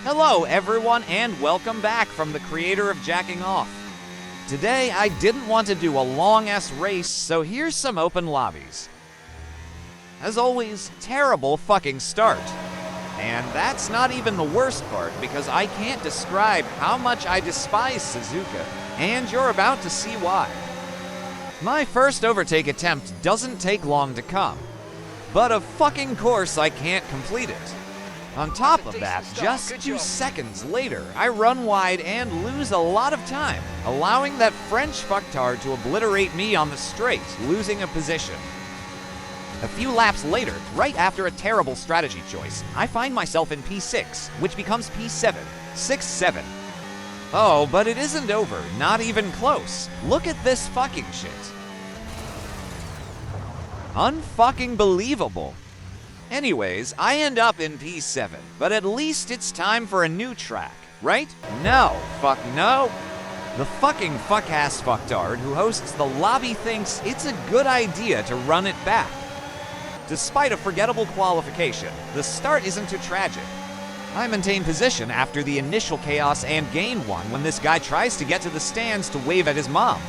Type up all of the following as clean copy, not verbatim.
Hello everyone and welcome back from the creator of Jacking Off. Today I didn't want to do a long-ass race, so here's some open lobbies. As always, terrible fucking start. And that's not even the worst part, because I can't describe how much I despise Suzuka, and you're about to see why. My first overtake attempt doesn't take long to come, but of fucking course I can't complete it. On top of that, just 2 seconds later, I run wide and lose a lot of time, allowing that French fucktard to obliterate me on the straight, losing a position. A few laps later, right after a terrible strategy choice, I find myself in P6, which becomes P7, 6-7. Oh, but it isn't over, not even close. Look at this fucking shit. Unfucking believable. Anyways, I end up in P7, but at least it's time for a new track, right? No, fuck no. The fucking fuck-ass fucktard who hosts the lobby thinks it's a good idea to run it back. Despite a forgettable qualification, the start isn't too tragic. I maintain position after the initial chaos and gain one when this guy tries to get to the stands to wave at his mom.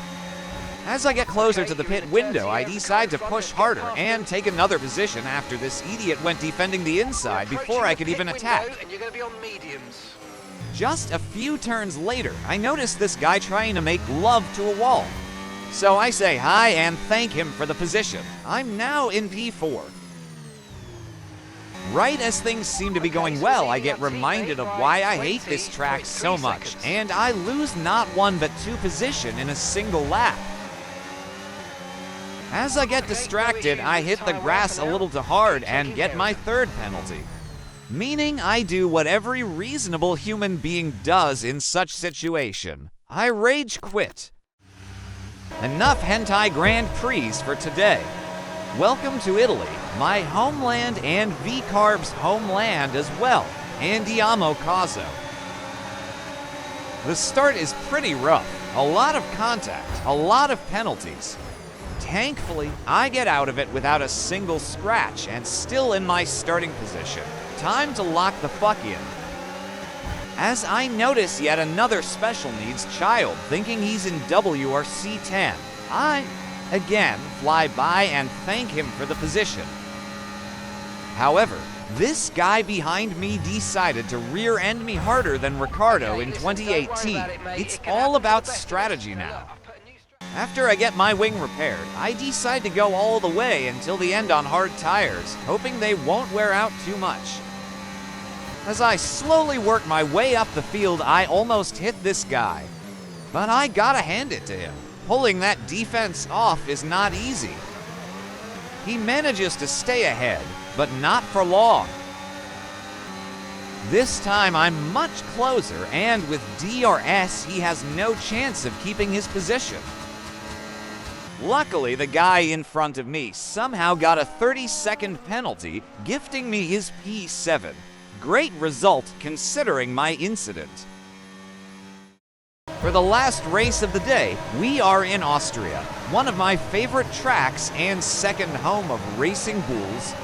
As I get closer to the pit window, I decide to push harder and take another position after this idiot went defending the inside before I could even attack. Just a few turns later, I notice this guy trying to make love to a wall. So I say hi and thank him for the position. I'm now in P4. Right as things seem to be going well, I get reminded of why I hate this track so much, and I lose not 1 but 2 position in a single lap. As I get distracted, I hit the grass a little too hard and get my 3rd penalty. Meaning I do what every reasonable human being does in such situation. I rage quit. Enough hentai Grand Prix for today. Welcome to Italy, my homeland and V-Carb's homeland as well, Andiamo Caso. The start is pretty rough, a lot of contact, a lot of penalties. Thankfully, I get out of it without a single scratch and still in my starting position. Time to lock the fuck in. As I notice yet another special needs child thinking he's in WRC10, I, again, fly by and thank him for the position. However, this guy behind me decided to rear-end me harder than Ricardo in 2018. It's all about strategy now. After I get my wing repaired, I decide to go all the way until the end on hard tires, hoping they won't wear out too much. As I slowly work my way up the field, I almost hit this guy. But I gotta hand it to him. Pulling that defense off is not easy. He manages to stay ahead, but not for long. This time I'm much closer, and with DRS, he has no chance of keeping his position. Luckily, the guy in front of me somehow got a 30-second penalty, gifting me his P7. Great result considering my incident. For the last race of the day, we are in Austria, one of my favorite tracks and second home of racing bulls.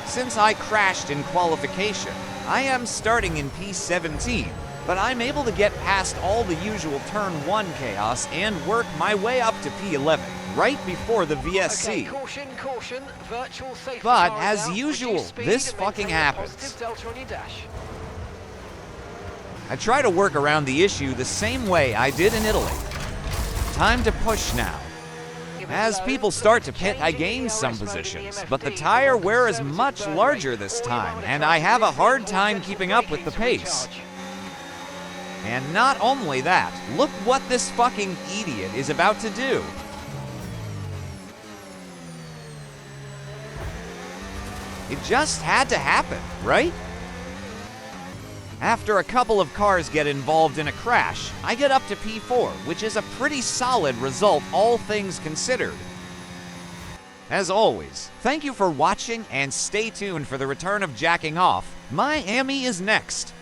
Since I crashed in qualification, I am starting in P17, but I'm able to get past all the usual turn 1 chaos and work my way up to P11, right before the VSC. But as usual, this fucking happens. I try to work around the issue the same way I did in Italy. Time to push now. As people start to pit, I gain some positions, but the tire wear is much larger this time, and I have a hard time keeping up with the pace. And not only that, look what this fucking idiot is about to do. It just had to happen, right? After a couple of cars get involved in a crash, I get up to P4, which is a pretty solid result, all things considered. As always, thank you for watching and stay tuned for the return of Jacking Off. Miami is next.